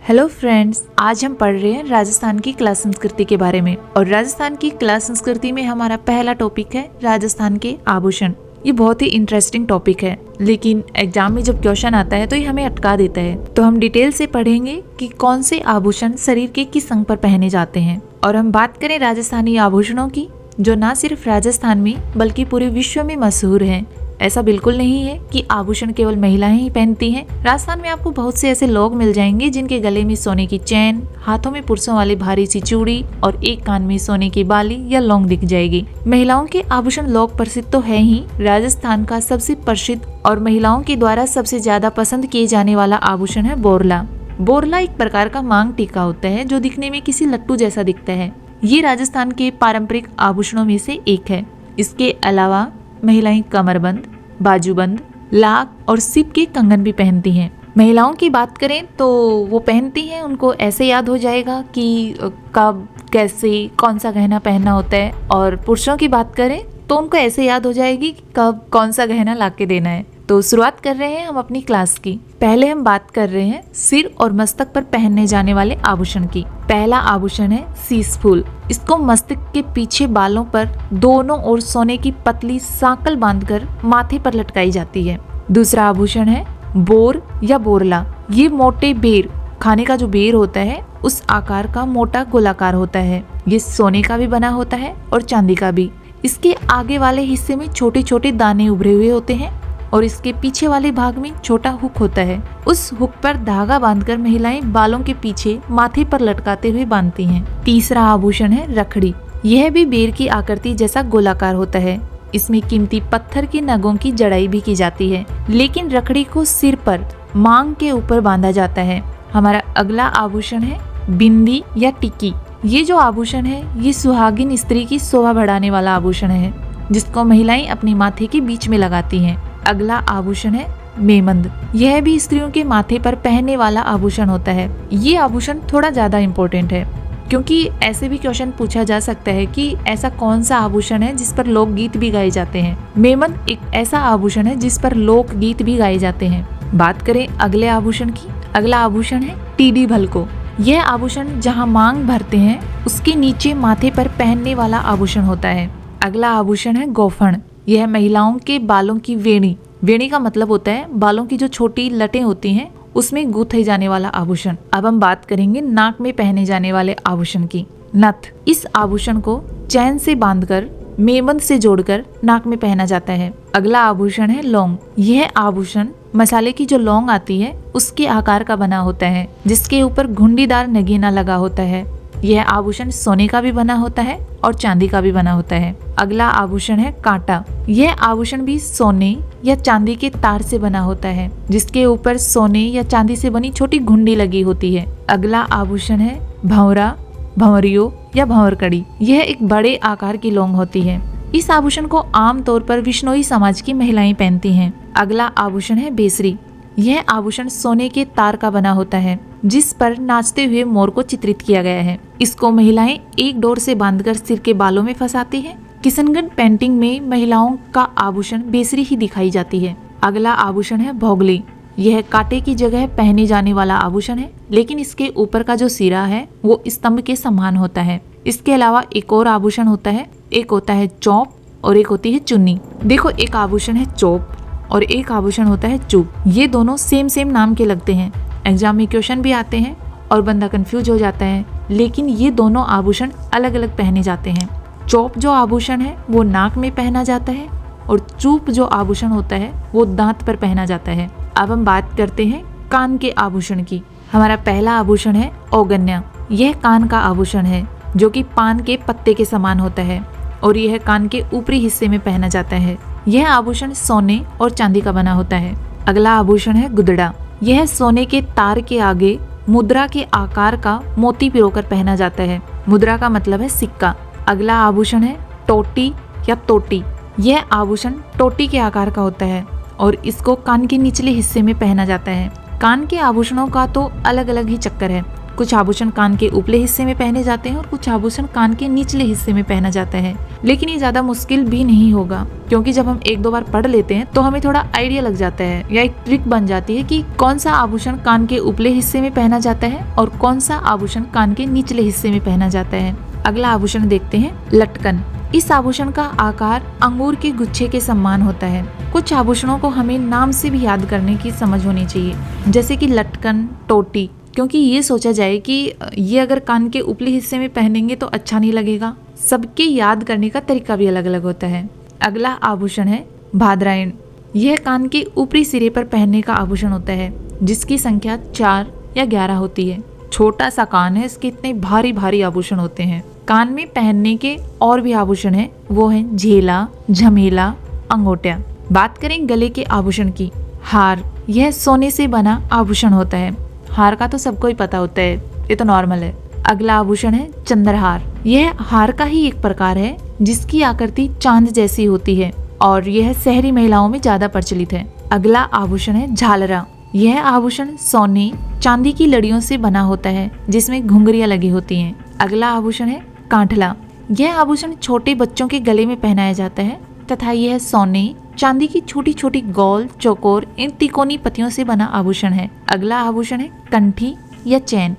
Hello friends, आज हम पढ़ रहे हैं राजस्थान की कला संस्कृति के बारे में। और राजस्थान की कला संस्कृति में हमारा पहला टॉपिक है राजस्थान के आभूषण। ये बहुत ही इंटरेस्टिंग टॉपिक है, लेकिन एग्जाम में जब क्वेश्चन आता है तो ये हमें अटका देता है। तो हम डिटेल से पढ़ेंगे कि कौन से आभूषण शरीर के किस अंग पर पहने जाते हैं। और हम बात करें राजस्थानी आभूषणों की, जो न सिर्फ राजस्थान में बल्कि पूरे विश्व में मशहूर हैं। ऐसा बिल्कुल नहीं है कि आभूषण केवल महिलाएं ही पहनती हैं। राजस्थान में आपको बहुत से ऐसे लोग मिल जाएंगे जिनके गले में सोने की चैन, हाथों में पुरुषों वाली भारी सी चूड़ी और एक कान में सोने की बाली या लौंग दिख जाएगी। महिलाओं के आभूषण लोक प्रसिद्ध तो है ही, राजस्थान का सबसे प्रसिद्ध और महिलाओं के द्वारा सबसे ज्यादा पसंद किए जाने वाला आभूषण है बोरला। बोरला एक प्रकार का मांग टीका होता है जो दिखने में किसी लट्टू जैसा दिखता है। ये राजस्थान के पारंपरिक आभूषणों में से एक है। इसके अलावा महिलाएं कमरबंद, बाजूबंद, लाख और सिप के कंगन भी पहनती हैं। महिलाओं की बात करें तो वो पहनती हैं, उनको ऐसे याद हो जाएगा कि कब कैसे कौन सा गहना पहनना होता है। और पुरुषों की बात करें तो उनको ऐसे याद हो जाएगी कि कब कौन सा गहना लाके देना है। तो शुरुआत कर रहे हैं हम अपनी क्लास की। पहले हम बात कर रहे हैं सिर और मस्तक पर पहनने जाने वाले आभूषण की। पहला आभूषण है शीश फूल। इसको मस्तक के पीछे बालों पर दोनों ओर सोने की पतली सांकल बांधकर माथे पर लटकाई जाती है। दूसरा आभूषण है बोर या बोरला। ये मोटे बेर, खाने का जो बेर होता है उस आकार का मोटा गोलाकार होता है। ये सोने का भी बना होता है और चांदी का भी। इसके आगे वाले हिस्से में छोटे छोटे दाने उभरे हुए होते हैं और इसके पीछे वाले भाग में छोटा हुक होता है। उस हुक पर धागा बांधकर महिलाएं बालों के पीछे माथे पर लटकाते हुए बांधती हैं। तीसरा आभूषण है रखड़ी। यह भी बेर की आकृति जैसा गोलाकार होता है। इसमें कीमती पत्थर की नगों की जड़ाई भी की जाती है, लेकिन रखड़ी को सिर पर मांग के ऊपर बांधा जाता है। हमारा अगला आभूषण है बिंदी या टिक्की। ये जो आभूषण है ये सुहागिन स्त्री की शोभा बढ़ाने वाला आभूषण है, जिसको महिलाएं अपने माथे के बीच में लगाती हैं। अगला आभूषण है मेमंद। यह भी स्त्रियों के माथे पर पहनने वाला आभूषण होता है। ये आभूषण थोड़ा ज्यादा इम्पोर्टेंट है, क्योंकि ऐसे भी क्वेश्चन पूछा जा सकता है कि ऐसा कौन सा आभूषण है जिस पर लोकगीत भी गाए जाते हैं। मेमंद एक ऐसा आभूषण है जिस पर लोकगीत भी गाए जाते हैं। बात करें अगले आभूषण की। अगला आभूषण है टीडी भलको। यह आभूषण जहाँ मांग भरते हैं उसके नीचे माथे पर पहनने वाला आभूषण होता है। अगला आभूषण है गोफण। यह महिलाओं के बालों की वेणी। वेणी का मतलब होता है बालों की जो छोटी लटें होती हैं उसमें गूंथे जाने वाला आभूषण। अब हम बात करेंगे नाक में पहने जाने वाले आभूषण की। नथ। इस आभूषण को चैन से बांधकर मेमंद से जोड़कर नाक में पहना जाता है। अगला आभूषण है लौंग। यह आभूषण मसाले की जो लौंग आती है उसके आकार का बना होता है, जिसके ऊपर घुंडीदार नगीना लगा होता है। यह आभूषण सोने का भी बना होता है और चांदी का भी बना होता है। अगला आभूषण है कांटा। यह आभूषण भी सोने या चांदी के तार से बना होता है, जिसके ऊपर सोने या चांदी से बनी छोटी घुंडी लगी होती है। अगला आभूषण है भंवरा, भंवरियो या भंवरकड़ी। यह एक बड़े आकार की लौंग होती है। इस आभूषण को आमतौर पर विश्नोई समाज की महिलाएं पहनती हैं। अगला आभूषण है बेसरी। यह आभूषण सोने के तार का बना होता है, जिस पर नाचते हुए मोर को चित्रित किया गया है। इसको महिलाएं एक डोर से बांधकर सिर के बालों में फंसाती हैं। किशनगढ़ पेंटिंग में महिलाओं का आभूषण बेसरी ही दिखाई जाती है। अगला आभूषण है भोगली। यह कांटे की जगह पहने जाने वाला आभूषण है, लेकिन इसके ऊपर का जो सिरा है वो स्तंभ के समान होता है। इसके अलावा एक और आभूषण होता है, एक होता है चौप और एक होती है चुन्नी। देखो, एक आभूषण है चौप और एक आभूषण होता है चूप। ये दोनों सेम नाम के लगते हैं। एग्जाम में क्वेश्चन भी आते हैं और बंदा कंफ्यूज हो जाता है, लेकिन ये दोनों आभूषण अलग अलग पहने जाते हैं। चौप जो आभूषण है वो नाक में पहना जाता है और चूप जो आभूषण होता है वो दांत पर पहना जाता है। अब हम बात करते हैं कान के आभूषण की। हमारा पहला आभूषण है औगन्या। यह कान का आभूषण है जो कि पान के पत्ते के समान होता है और यह कान के ऊपरी हिस्से में पहना जाता है। यह आभूषण सोने और चांदी का बना होता है। अगला आभूषण है गुदड़ा। यह सोने के तार के आगे मुद्रा के आकार का मोती पिरोकर पहना जाता है। मुद्रा का मतलब है सिक्का। अगला आभूषण है टोटी या तोटी। यह आभूषण टोटी के आकार का होता है और इसको कान के निचले हिस्से में पहना जाता है। कान के आभूषणों का तो अलग अलग ही चक्कर है। कुछ आभूषण कान के ऊपरले हिस्से में पहने जाते हैं और कुछ आभूषण कान के निचले हिस्से में पहना जाता है। लेकिन ये ज्यादा मुश्किल भी नहीं होगा, क्योंकि जब हम एक दो बार पढ़ लेते हैं तो हमें थोड़ा आइडिया लग जाता है या एक ट्रिक बन जाती है कि कौन सा आभूषण कान के ऊपरले हिस्से में पहना जाता है और कौन सा आभूषण कान के निचले हिस्से में पहना जाता है। अगला आभूषण देखते हैं, लटकन। इस आभूषण का आकार अंगूर के गुच्छे के समान होता है। कुछ आभूषणों को हमें नाम से भी याद करने की समझ होनी चाहिए, जैसे कि लटकन, टोटी, क्योंकि ये सोचा जाए कि ये अगर कान के ऊपरी हिस्से में पहनेंगे तो अच्छा नहीं लगेगा। सबके याद करने का तरीका भी अलग अलग होता है। अगला आभूषण है भाद्रायण। यह कान के ऊपरी सिरे पर पहनने का आभूषण होता है, जिसकी संख्या 4 या 11 होती है। छोटा सा कान है, इसके इतने भारी भारी आभूषण होते हैं। कान में पहनने के और भी आभूषण है, वो है झेला, झमेला, अंगोटिया। बात करें गले के आभूषण की, हार। यह सोने से बना आभूषण होता है। हार का तो सबको ही पता होता है, ये तो नॉर्मल है। अगला आभूषण है चंद्रहार। यह हार का ही एक प्रकार है जिसकी आकृति चांद जैसी होती है और यह शहरी महिलाओं में ज्यादा प्रचलित है। अगला आभूषण है झालरा। यह आभूषण सोने, चांदी की लड़ियों से बना होता है जिसमें घुंघरियां लगी होती हैं। अगला आभूषण है कांठला। यह आभूषण छोटे बच्चों के गले में पहनाया जाता है तथा यह सोने, चांदी की छोटी छोटी गोल, चौकोर, इन तिकोनी पत्तियों से बना आभूषण है। अगला आभूषण है कंठी या चैन।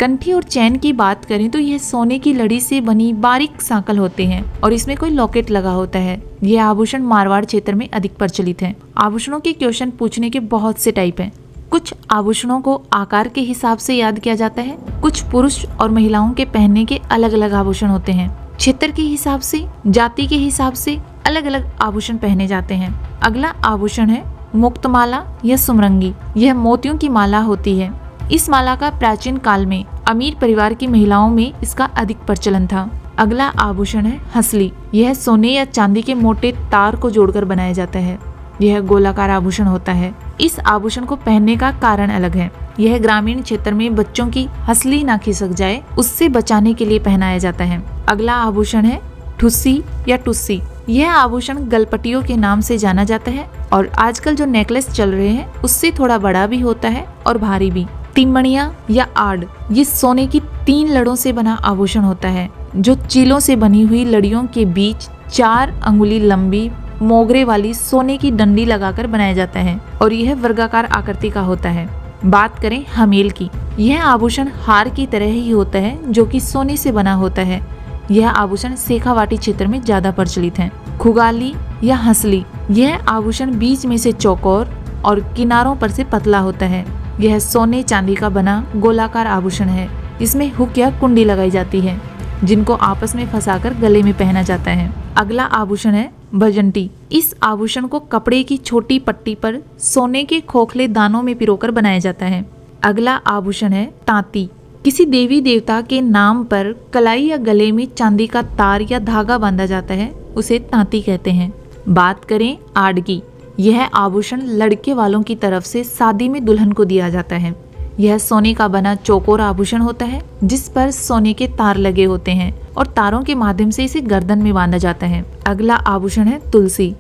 कंठी और चैन की बात करें तो यह सोने की लड़ी से बनी बारीक सांकल होते हैं और इसमें कोई लॉकेट लगा होता है। यह आभूषण मारवाड़ क्षेत्र में अधिक प्रचलित है। आभूषणों के क्वेश्चन पूछने के बहुत से टाइप हैं। कुछ आभूषणों को आकार के हिसाब से याद किया जाता है। कुछ पुरुष और महिलाओं के पहनने के अलग अलग आभूषण होते हैं। क्षेत्र के हिसाब से, जाति के हिसाब से अलग अलग आभूषण पहने जाते हैं। अगला आभूषण है मुक्तमाला या सुमरंगी। यह मोतियों की माला होती है। इस माला का प्राचीन काल में अमीर परिवार की महिलाओं में इसका अधिक प्रचलन था। अगला आभूषण है हंसली। यह सोने या चांदी के मोटे तार को जोड़कर बनाया जाता है। यह गोलाकार आभूषण होता है। इस आभूषण को पहनने का कारण अलग है। यह ग्रामीण क्षेत्र में बच्चों की हंसली ना खिसक जाए उससे बचाने के लिए पहनाया जाता है। अगला आभूषण है ठुस्सी या टुस्सी। यह आभूषण गलपटियों के नाम से जाना जाता है और आजकल जो नेकलेस चल रहे हैं उससे थोड़ा बड़ा भी होता है और भारी भी। तिमणिया या आड़, ये सोने की 3 लड़ों से बना आभूषण होता है जो चीलों से बनी हुई लड़ियों के बीच 4 अंगुली लंबी मोगरे वाली सोने की डंडी लगाकर बनाया जाता है और यह वर्गाकार आकृति का होता है। बात करें हमेल की, यह आभूषण हार की तरह ही होता है जो कि सोने से बना होता है। यह आभूषण शेखावाटी क्षेत्र में ज्यादा प्रचलित है। खुगाली या हंसली, यह आभूषण बीच में से चौकोर और किनारों पर से पतला होता है। यह सोने चांदी का बना गोलाकार आभूषण है। इसमें हुक या कुंडी लगाई जाती है जिनको आपस में फंसाकर गले में पहना जाता है। अगला आभूषण है भजंटी। इस आभूषण को कपड़े की छोटी पट्टी पर सोने के खोखले दानों में पिरोकर बनाया जाता है। अगला आभूषण है तांती। किसी देवी देवता के नाम पर कलाई या गले में चांदी का तार या धागा बांधा जाता है, उसे तांती कहते हैं। बात करें आड़ की, यह आभूषण लड़के वालों की तरफ से शादी में दुल्हन को दिया जाता है। यह सोने का बना चौकोर आभूषण होता है जिस पर सोने के तार लगे होते हैं और तारों के माध्यम से इसे गर्दन में बांधा जाता है। अगला आभूषण है तुलसी।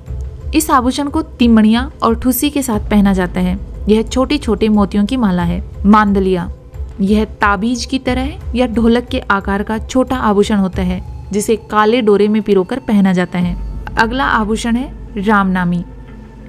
इस आभूषण को तिमणिया और ठुस्सी के साथ पहना जाता है। यह छोटे छोटे मोतियों की माला है। मांदलिया, यह ताबीज की तरह है या ढोलक के आकार का छोटा आभूषण होता है जिसे काले डोरे में पिरोकर पहना जाता है। अगला आभूषण है रामनामी।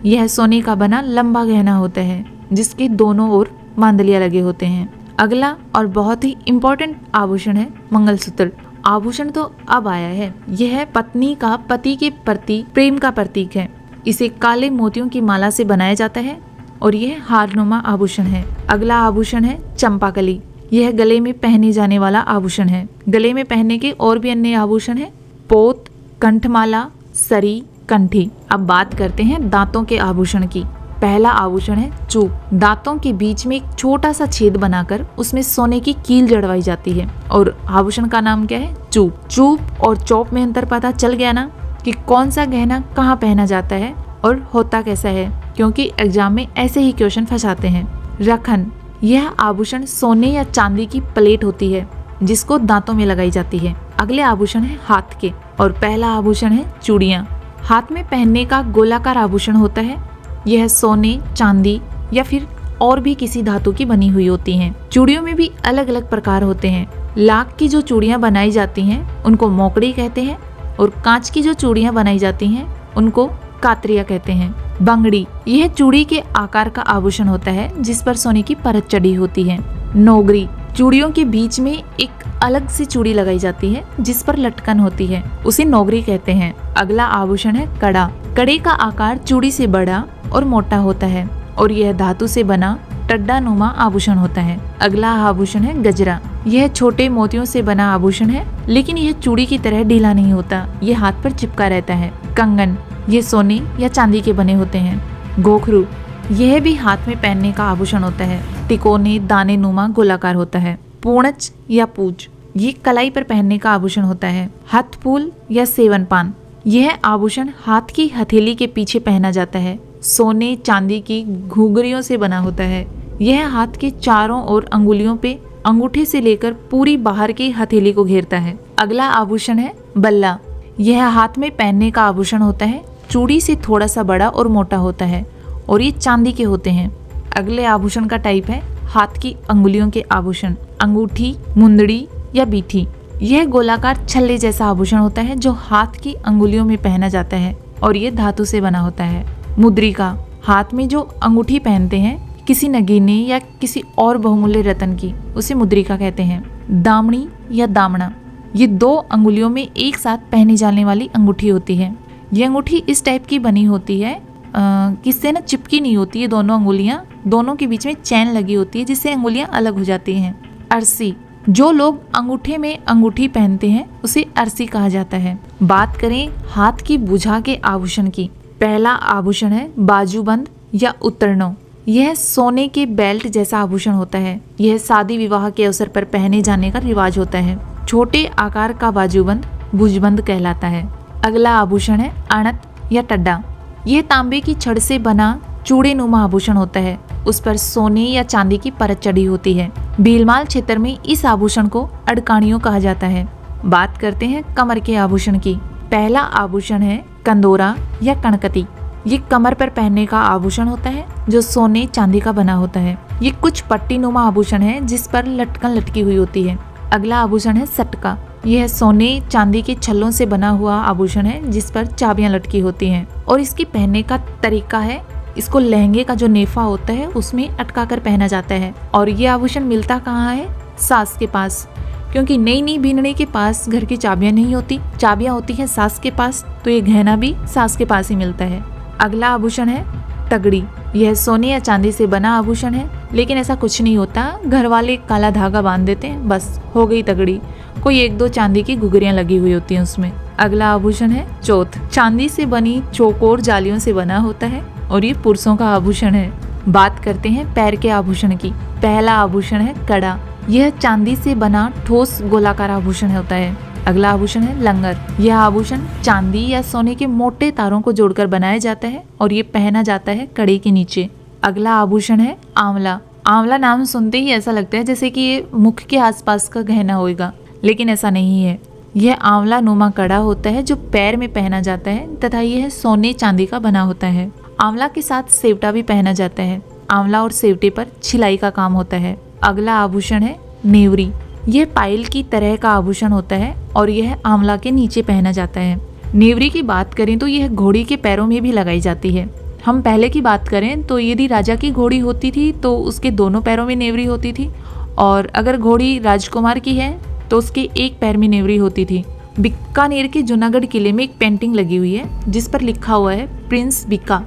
यह सोने का बना लंबा गहना होता है जिसके दोनों ओर मांदलिया लगे होते हैं। अगला और बहुत ही इम्पोर्टेंट आभूषण है मंगलसूत्र। आभूषण तो अब आया है। यह पत्नी का पति के प्रति प्रेम का प्रतीक है। इसे काले मोतियों की माला से बनाया जाता है और यह हारनुमा आभूषण है। अगला आभूषण है चंपाकली। यह गले में पहने जाने वाला आभूषण है। गले में पहनने के और भी अन्य आभूषण है, पोत, कंठमाला, सरी, कंठी। अब बात करते हैं दांतों के आभूषण की। पहला आभूषण है चूप। दांतों के बीच में एक छोटा सा छेद बनाकर उसमें सोने की कील जड़वाई जाती है और आभूषण का नाम क्या है? चूप। चूप और चौप में अंतर पता चल गया ना कि कौन सा गहना कहाँ पहना जाता है और होता कैसा है, क्योंकि एग्जाम में ऐसे ही क्वेश्चन फंसाते हैं। रखन, यह आभूषण सोने या चांदी की प्लेट होती है जिसको दांतों में लगाई जाती है। अगले आभूषण है हाथ के और पहला आभूषण है चूड़ियाँ। हाथ में पहनने का गोलाकार आभूषण होता है। यह सोने, चांदी या फिर और भी किसी धातु की बनी हुई होती हैं। चूड़ियों में भी अलग अलग प्रकार होते हैं। लाख की जो चूड़ियां बनाई जाती हैं उनको मोकड़ी कहते हैं और कांच की जो चूड़ियां बनाई जाती हैं उनको कातरिया कहते हैं। बंगड़ी, यह चूड़ी के आकार का आभूषण होता है जिस पर सोने की परत चढ़ी होती है। नोगरी, चूड़ियों के बीच में एक अलग सी चूड़ी लगाई जाती है जिस पर लटकन होती है, उसे नोगरी कहते हैं। अगला आभूषण है कड़ा। कड़े का आकार चूड़ी से बड़ा और मोटा होता है और यह धातु से बना टड्डा नुमा आभूषण होता है। अगला आभूषण है गजरा। यह छोटे मोतियों से बना आभूषण है लेकिन यह चूड़ी की तरह ढीला नहीं होता, यह हाथ पर चिपका रहता है। कंगन, ये सोने या चांदी के बने होते हैं। गोखरू, यह भी हाथ में पहनने का आभूषण होता है, तिकोने दाने नुमा गोलाकार होता है। पूर्णच या पूज, ये कलाई पर पहनने का आभूषण होता है। हथफूल या सेवन पान, यह आभूषण हाथ की हथेली के पीछे पहना जाता है। सोने चांदी की घुघरियों से बना होता है। यह हाथ के चारों ओर अंगुलियों पे अंगूठे से लेकर पूरी बाहर की हथेली को घेरता है। अगला आभूषण है बल्ला। यह हाथ में पहनने का आभूषण होता है, चूड़ी से थोड़ा सा बड़ा और मोटा होता है और ये चांदी के होते हैं। अगले आभूषण का टाइप है हाथ की अंगुलियों के आभूषण, अंगूठी, मुंदड़ी या बीठी। यह गोलाकार छल्ले जैसा आभूषण होता है जो हाथ की अंगुलियों में पहना जाता है और ये धातु से बना होता है। मुद्रिका, हाथ में जो अंगूठी पहनते हैं किसी नगीने या किसी और बहुमूल्य रत्न की, उसे मुद्रिका कहते हैं। दामनी या दामना, ये 2 अंगुलियों में एक साथ पहनी जाने वाली अंगूठी होती है। ये अंगूठी इस टाइप की बनी होती है किससे ना चिपकी नहीं होती है दोनों अंगुलियां, दोनों के बीच में चैन लगी होती है जिससे अंगुलियां अलग हो जाती हैं। अरसी, जो लोग अंगूठे में अंगूठी पहनते हैं उसे अरसी कहा जाता है। बात करें हाथ की भुजा के आभूषण की, पहला आभूषण है बाजूबंद या उत्तरणों। यह सोने के बेल्ट जैसा आभूषण होता है। यह शादी विवाह के अवसर पर पहने जाने का रिवाज होता है। छोटे आकार का बाजूबंद भुजबंद कहलाता है। अगला आभूषण है अणत या टड्डा। यह तांबे की छड़ से बना चूड़े नुमा आभूषण होता है, उस पर सोने या चांदी की परत चढ़ी होती है। भीलमाल क्षेत्र में इस आभूषण को अड़काणियों कहा जाता है। बात करते हैं कमर के आभूषण की। पहला आभूषण है कंदोरा या कणकती। ये कमर पर पहनने का आभूषण होता है जो सोने चांदी का बना होता है। ये कुछ पट्टी नुमा आभूषण है जिस पर लटकन लटकी हुई होती है। अगला आभूषण है सटका। यह सोने चांदी के छल्लों से बना हुआ आभूषण है जिस पर चाबियां लटकी होती हैं और इसकी पहनने का तरीका है, इसको लहंगे का जो नेफा होता है उसमें अटका कर पहना जाता है। और ये आभूषण मिलता कहाँ है? सास के पास, क्योंकि नई नई बीनने के पास घर की चाबियां नहीं होती, चाबियां होती हैं सास के पास, तो ये गहना भी सास के पास ही मिलता है। अगला आभूषण है तगड़ी। यह सोने या चांदी से बना आभूषण है लेकिन ऐसा कुछ नहीं होता, घर वाले काला धागा बांध देते हैं, बस हो गई तगड़ी। कोई 1-2 चांदी की घुघरियां लगी हुई होती हैं उसमें। अगला आभूषण है चौथ। चांदी से बनी चौकोर जालियों से बना होता है और ये पुरुषों का आभूषण है। बात करते हैं पैर के आभूषण की। पहला आभूषण है कड़ा। यह चांदी से बना ठोस गोलाकार आभूषण होता है। अगला आभूषण है लंगर। यह आभूषण चांदी या सोने के मोटे तारों को जोड़कर बनाया जाता है और ये पहना जाता है कड़े के नीचे। अगला आभूषण है आंवला। आंवला नाम सुनते ही ऐसा लगता है जैसे कि ये मुख के आसपास का गहना होगा, लेकिन ऐसा नहीं है। यह आंवला नुमा कड़ा होता है जो पैर में पहना जाता है तथा यह सोने चांदी का बना होता है। आंवला के साथ सेवटा भी पहना जाता है। आंवला और सेवटे पर छिलाई का काम होता है। अगला आभूषण है नेवरी। यह पायल की तरह का आभूषण होता है और यह आंवला के नीचे पहना जाता है। नेवरी की बात करें तो यह घोड़ी के पैरों में भी लगाई जाती है। हम पहले की बात करें तो यदि राजा की घोड़ी होती थी तो उसके दोनों पैरों में नेवरी होती थी, और अगर घोड़ी राजकुमार की है तो उसके एक पैर में नेवरी होती थी। बीकानेर के जूनागढ़ किले में एक पेंटिंग लगी हुई है जिस पर लिखा हुआ है प्रिंस बीका।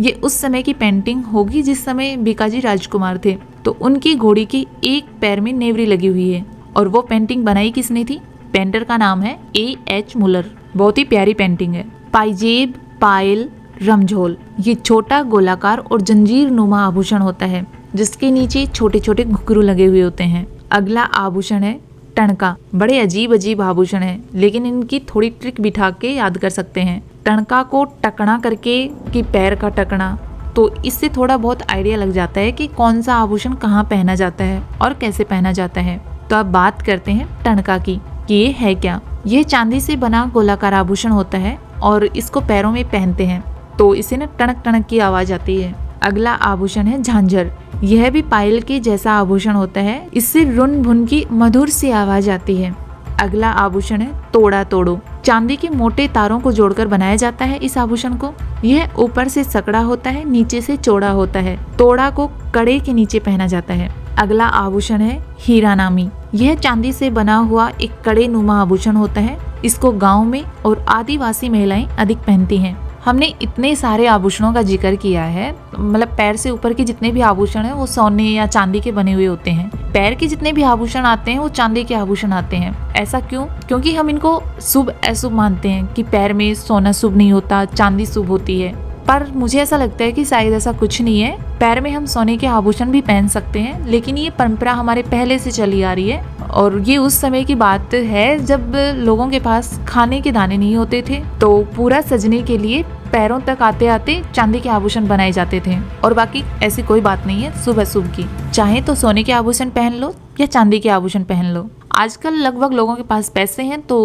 ये उस समय की पेंटिंग होगी जिस समय बीकाजी राजकुमार थे, तो उनकी घोड़ी के एक पैर में नेवरी लगी हुई है। और वो पेंटिंग बनाई किसने थी? पेंटर का नाम है A.H. मुलर। बहुत ही प्यारी पेंटिंग है। पाइजेब, पायल, रमझोल, ये छोटा गोलाकार और जंजीर नुमा आभूषण होता है जिसके नीचे छोटे छोटे घुंघरू लगे हुए होते हैं। अगला आभूषण है टणका। बड़े अजीब अजीब आभूषण है लेकिन इनकी थोड़ी ट्रिक बिठा के याद कर सकते हैं। टणका को टकना करके कि पैर का टकना, तो इससे थोड़ा बहुत आइडिया लग जाता है कि कौन सा आभूषण कहाँ पहना जाता है और कैसे पहना जाता है। तो अब बात करते हैं टणका की कि ये है क्या। यह चांदी से बना गोलाकार आभूषण होता है और इसको पैरों में पहनते हैं तो इसे ना टणक टणक की आवाज आती है। अगला आभूषण है झांझर। यह भी पायल के जैसा आभूषण होता है। इससे रुन भुन की मधुर सी आवाज आती है। अगला आभूषण है तोड़ा तोड़ो। चांदी के मोटे तारों को जोड़कर बनाया जाता है इस आभूषण को। यह ऊपर से सकड़ा होता है, नीचे से चौड़ा होता है। तोड़ा को कड़े के नीचे पहना जाता है। अगला आभूषण है हीरा नामी। यह चांदी से बना हुआ एक कड़े नुमा आभूषण होता है। इसको गांव में और आदिवासी महिलाएं अधिक पहनती हैं। हमने इतने सारे आभूषणों का जिक्र किया है, मतलब पैर से ऊपर के जितने भी आभूषण हैं वो सोने या चांदी के बने हुए होते हैं। पैर के जितने भी आभूषण आते हैं वो चांदी के आभूषण आते हैं। ऐसा क्यों? क्योंकि हम इनको शुभ अशुभ मानते हैं कि पैर में सोना शुभ नहीं होता, चांदी शुभ होती है। पर मुझे ऐसा लगता है कि शायद ऐसा कुछ नहीं है। पैर में हम सोने के आभूषण भी पहन सकते हैं, लेकिन ये परंपरा हमारे पहले से चली आ रही है और ये उस समय की बात है जब लोगों के पास खाने के दाने नहीं होते थे, तो पूरा सजने के लिए पैरों तक आते आते चांदी के आभूषण बनाए जाते थे। और बाकी ऐसी कोई बात नहीं है शुभ अशुभ की। चाहे तो सोने के आभूषण पहन लो या चांदी के आभूषण पहन लो। आजकल लगभग लोगों के पास पैसे हैं तो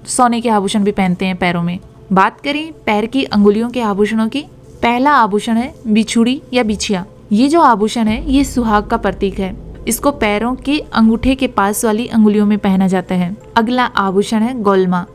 सोने के आभूषण भी पहनते हैं पैरों में। बात करें पैर की अंगुलियों के आभूषणों की। पहला आभूषण है बिछुड़ी या बिछिया। ये जो आभूषण है ये सुहाग का प्रतीक है। इसको पैरों के अंगूठे के पास वाली अंगुलियों में पहना जाता है। अगला आभूषण है गोलमा।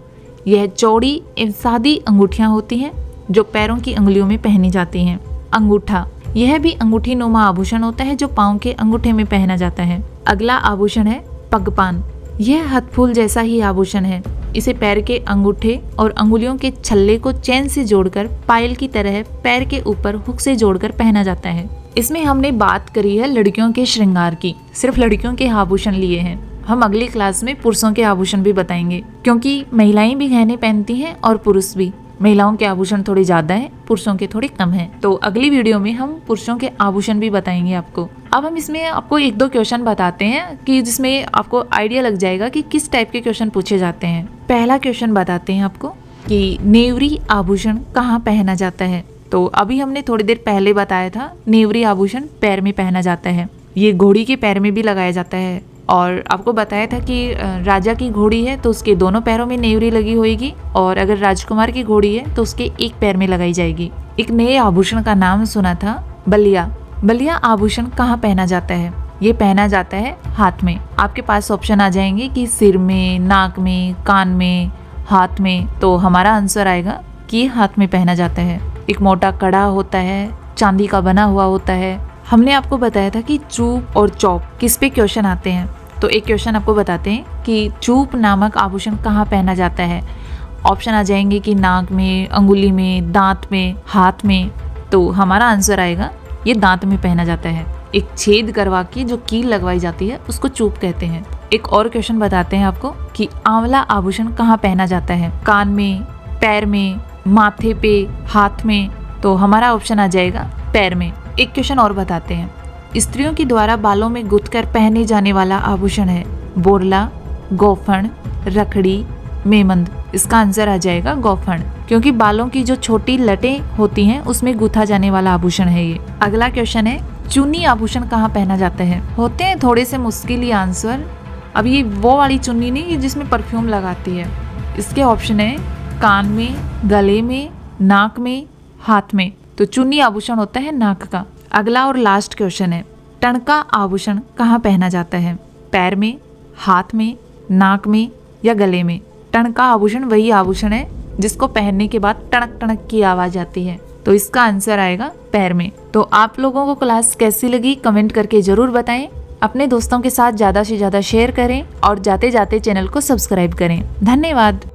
यह चौड़ी एवं सादी अंगूठियां होती हैं जो पैरों की अंगुलियों में पहनी जाती हैं। अंगूठा, यह भी अंगूठी नुमा आभूषण होता है जो पाँव के अंगूठे में पहना जाता है। अगला आभूषण है पगपान। यह हथफूल जैसा ही आभूषण है। इसे पैर के अंगूठे और अंगुलियों के छल्ले को चैन से जोड़कर पायल की तरह पैर के ऊपर हुक से जोड़कर पहना जाता है। इसमें हमने बात करी है लड़कियों के श्रृंगार की, सिर्फ लड़कियों के आभूषण लिए हैं। हम अगली क्लास में पुरुषों के आभूषण भी बताएंगे, क्योंकि महिलाएं भी गहने पहनती हैं और पुरुष भी। महिलाओं के आभूषण थोड़े ज्यादा हैं, पुरुषों के थोड़े कम हैं। तो अगली वीडियो में हम पुरुषों के आभूषण भी बताएंगे आपको। अब हम इसमें आपको एक दो क्वेश्चन बताते हैं कि जिसमें आपको आइडिया लग जाएगा कि किस टाइप के क्वेश्चन पूछे जाते हैं। पहला क्वेश्चन बताते हैं आपको कि नेवरी आभूषण कहाँ पहना जाता है। तो अभी हमने थोड़ी देर पहले बताया था नेवरी आभूषण पैर में पहना जाता है। ये घोड़ी के पैर में भी लगाया जाता है। और आपको बताया था कि राजा की घोड़ी है तो उसके दोनों पैरों में नेवरी लगी होगी, और अगर राजकुमार की घोड़ी है तो उसके एक पैर में लगाई जाएगी। एक नए आभूषण का नाम सुना था, बलिया। बलिया आभूषण कहाँ पहना जाता है? ये पहना जाता है हाथ में। आपके पास ऑप्शन आ जाएंगे कि सिर में, नाक में, कान में, हाथ में। तो हमारा आंसर आएगा कि हाथ में पहना जाता है। एक मोटा कड़ा होता है, चांदी का बना हुआ होता है। हमने आपको बताया था कि चूप और चौप किस पे क्वेश्चन आते हैं। तो एक क्वेश्चन आपको बताते हैं कि चूप नामक आभूषण कहाँ पहना जाता है। ऑप्शन आ जाएंगे कि नाक में, अंगुली में, दांत में, हाथ में। तो हमारा आंसर आएगा ये दांत में पहना जाता है। एक छेद करवा के जो कील लगवाई जाती है उसको चूप कहते हैं। एक और क्वेश्चन बताते हैं आपको कि आंवला आभूषण कहाँ पहना जाता है। कान में, पैर में, माथे पे, हाथ में। तो हमारा ऑप्शन आ जाएगा पैर में। एक क्वेश्चन और बताते हैं। स्त्रियों के द्वारा बालों में गुंथकर पहने जाने वाला आभूषण है बोरला, गोफण, रखड़ी, मेमंद। इसका आंसर आ जाएगा गोफण, क्योंकि बालों की जो छोटी लटें होती हैं उसमें गुथा जाने वाला आभूषण है ये। अगला क्वेश्चन है चुन्नी आभूषण कहाँ पहना जाता है। होते हैं थोड़े से मुश्किल ही आंसर। अब ये वो वाली चुन्नी नहीं जिसमें परफ्यूम लगाती है। इसके ऑप्शन है कान में, गले में, नाक में, हाथ में। तो चुन्नी आभूषण होता है नाक का। अगला और लास्ट क्वेश्चन है टणका आभूषण कहाँ पहना जाता है। पैर में, हाथ में, नाक में या गले में। टणका आभूषण वही आभूषण है जिसको पहनने के बाद टणक टणक की आवाज आती है। तो इसका आंसर आएगा पैर में। तो आप लोगों को क्लास कैसी लगी कमेंट करके जरूर बताएं। अपने दोस्तों के साथ ज्यादा से ज्यादा शेयर करें और जाते जाते चैनल को सब्सक्राइब करें। धन्यवाद।